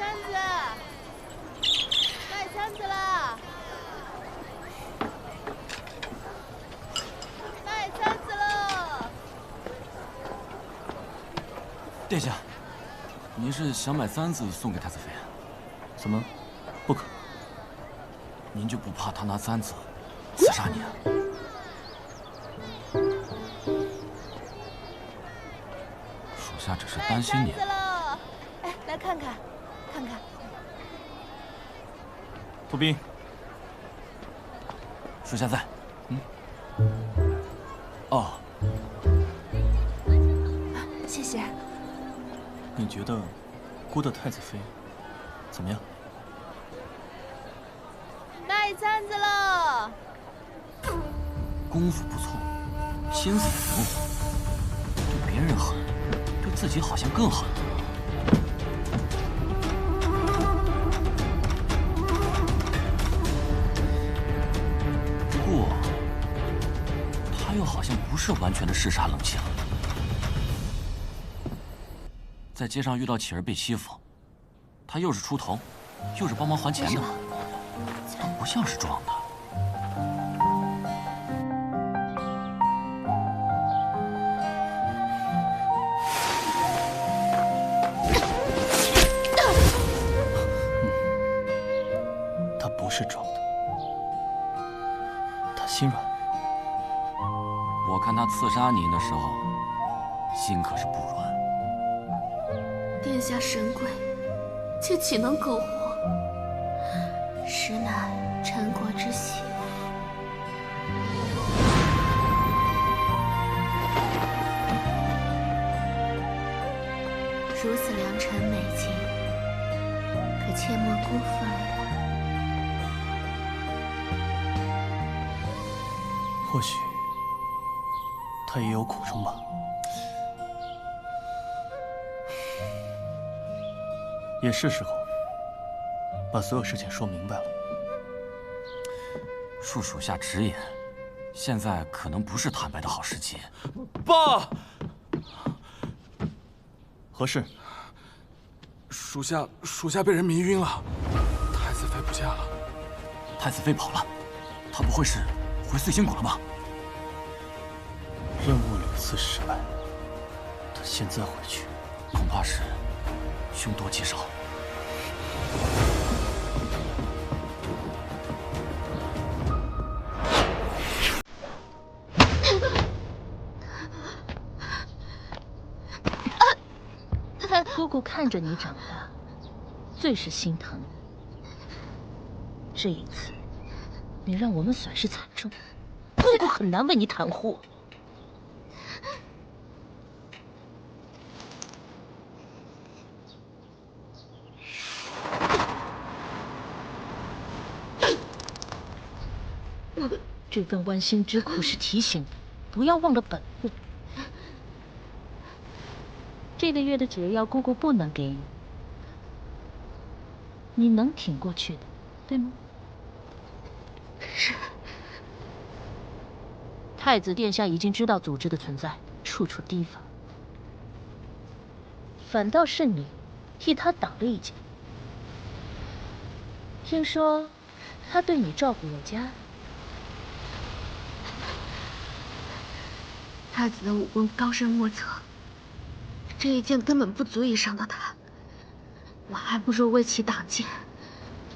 簪子，卖簪子了，卖簪子了。殿下，您是想买簪子送给太子妃？怎么，不可？您就不怕他拿簪子刺杀你啊？属下只是担心您。哎，来看看，看看。步兵，属下在。哦，谢谢。你觉得孤的太子妃怎么样？卖簪子了。功夫不错，心思也不错，对别人狠，对自己好像更狠。不过，他又好像不是完全的嗜杀冷枪。在街上遇到乞儿被欺负，他又是出头，又是帮忙还钱的，不像是装的。他不是装的，他心软。我看他刺杀您的时候，心可是不软。殿下神贵，妾岂能苟活？实乃陈国之喜。如此良辰美景，可切莫辜负了我。或许他也有苦衷吧。也是时候把所有事情说明白了。恕属下直言，现在可能不是坦白的好时机。爸，何事？属下被人迷晕了，太子妃不见了。太子妃跑了，她不会是回碎星谷了吧？任务屡次失败，他现在回去，恐怕是凶多吉少。姑姑看着你长大，最是心疼。这一次，你让我们损失惨重，姑姑很难为你袒护。这份剜心之苦是提醒你，不要忘了本分。这个月的解药，姑姑不能给你，你能挺过去的，对吗？是。太子殿下已经知道组织的存在，处处提防，反倒是你替他挡了一箭。听说他对你照顾有加。太子的武功高深莫测，这一剑根本不足以伤到他，我还不如为其挡箭，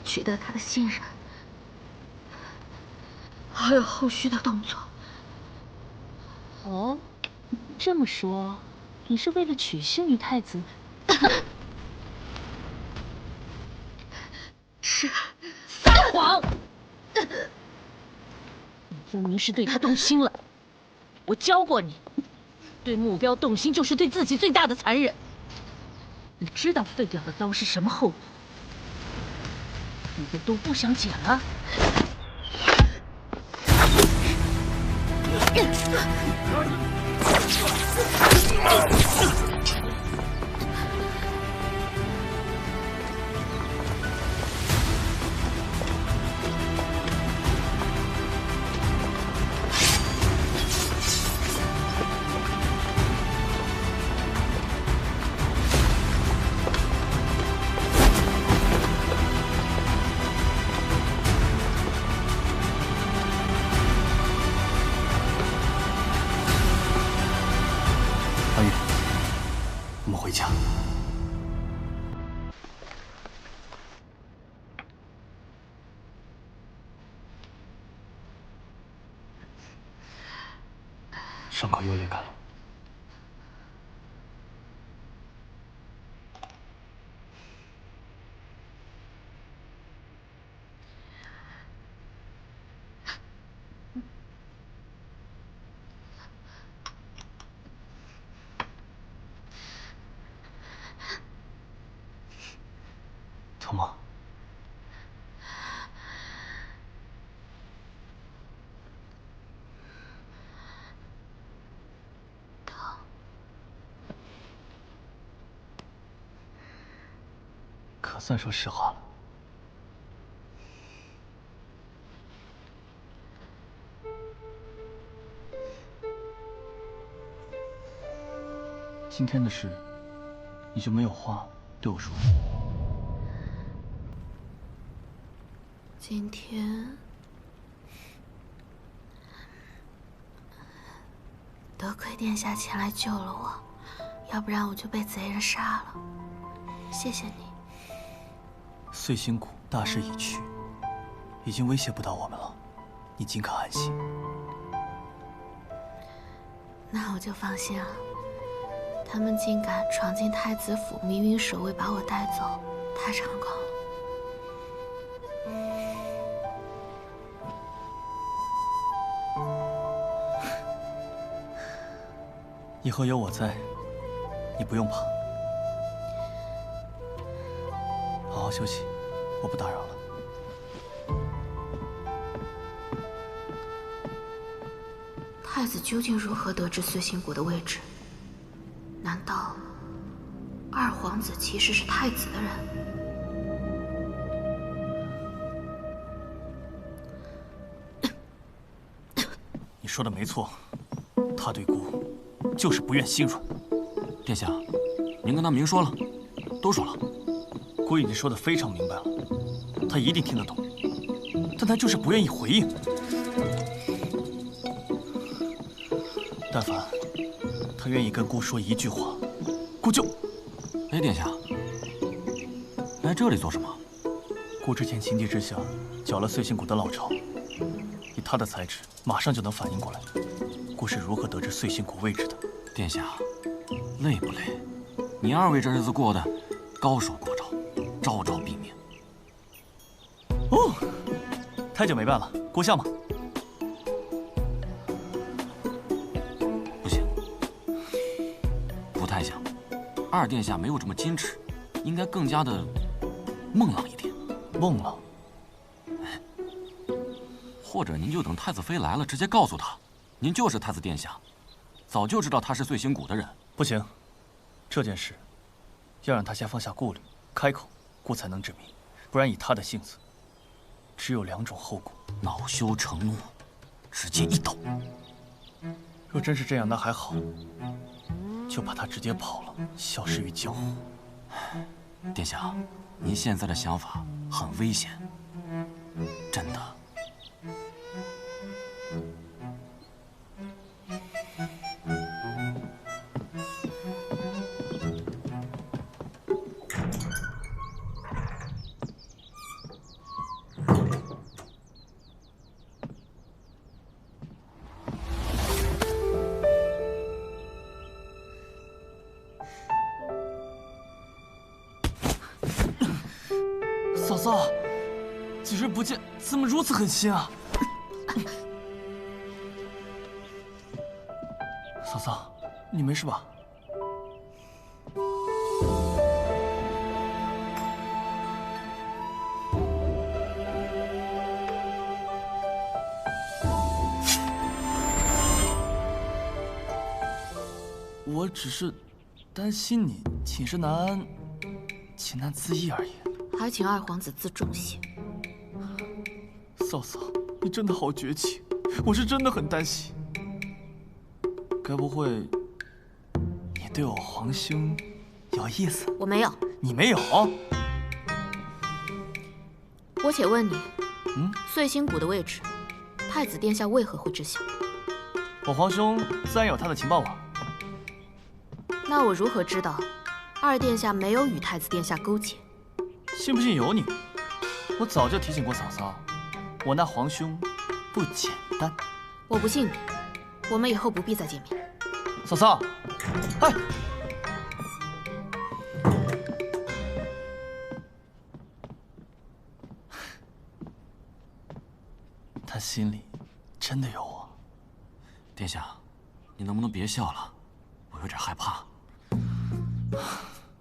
取得他的信任，好有后续的动作。哦，这么说，你是为了取信于太子？是。撒谎！你分明是对他动心了。我教过你，对目标动心就是对自己最大的残忍。你知道废掉的刀是什么后果？你的都不想捡了？我们回家。伤口又裂开了。疼吗？疼。可算说实话了。今天的事，你就没有话对我说？今天，多亏殿下前来救了我，要不然我就被贼人杀了。谢谢你。碎星谷大势已去，已经威胁不到我们了，你尽可安心。那我就放心了。他们竟敢闯进太子府迷云守卫把我带走，太猖狂了。以后有我在，你不用怕。好好休息，我不打扰了。太子究竟如何得知碎星谷的位置？难道二皇子其实是太子的人？你说的没错，他对姑就是不愿心软。殿下，您跟他明说了，都说了。姑已经说得非常明白了，他一定听得懂，但他就是不愿意回应。但凡他愿意跟姑说一句话，姑就……哎，殿下，来这里做什么？姑之前情急之下搅了碎星谷的老巢，以他的才智，马上就能反应过来，姑是如何得知碎星谷位置的。殿下，累不累？你二位这日子过得高手过招，招招毙命。哦，太久没办了，姑像吗？不行，不太像。二殿下没有这么矜持，应该更加的孟浪一点。孟浪。或者您就等太子妃来了，直接告诉他，您就是太子殿下，早就知道他是碎星谷的人。不行，这件事要让他先放下顾虑，开口，姑才能指明。不然以他的性子，只有两种后果：恼羞成怒，直接一刀。若真是这样，那还好，就怕他直接跑了，消失于江湖。殿下，您现在的想法很危险，真的。嫂嫂，几日不见，怎么如此狠心啊？嫂嫂，你没事吧？我只是担心你寝食难安，情难自抑而已。还请二皇子自重些。嫂嫂，你真的好绝情，我是真的很担心。该不会你对我皇兄有意思？我没有。你没有？我且问你，碎星谷的位置，太子殿下为何会知晓？我皇兄自然有他的情报网。那我如何知道二殿下没有与太子殿下勾结？信不信由你。我早就提醒过嫂嫂，我那皇兄不简单。我不信你，我们以后不必再见面。嫂嫂，哎，他心里真的有我。殿下，你能不能别笑了？我有点害怕。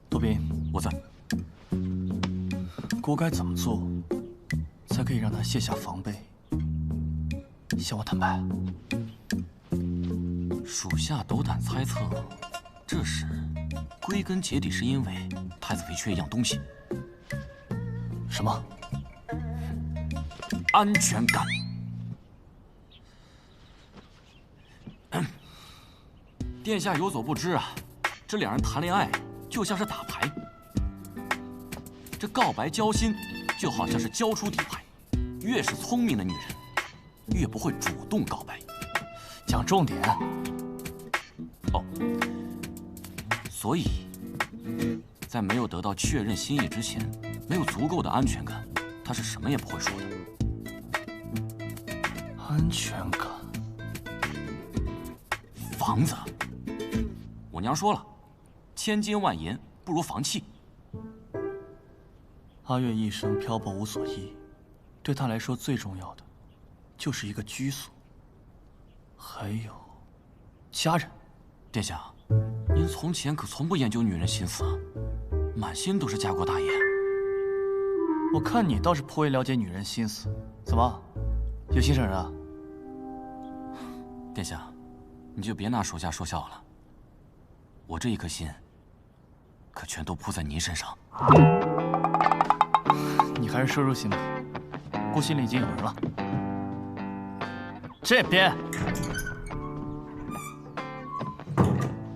多斌，我在。锅该怎么做，才可以让他卸下防备，向我坦白？属下斗胆猜测，这事归根结底是因为太子妃缺一样东西。什么？安全感。殿下有所不知啊，这两人谈恋爱就像是打牌，这告白交心就好像是交出底牌。越是聪明的女人，越不会主动告白。讲重点。哦，所以，在没有得到确认心意之前，没有足够的安全感，他是什么也不会说的。安全感。房子，我娘说了，千金万银不如房契。阿月一生漂泊无所依，对他来说最重要的就是一个居所，还有家人。殿下，您从前可从不研究女人心思啊，满心都是家国大业。我看你倒是颇为了解女人心思，怎么，有心上人啊？殿下，你就别拿属下说笑了。我这一颗心，可全都扑在您身上。你还是收收心吧，姑心里已经有人了。这边。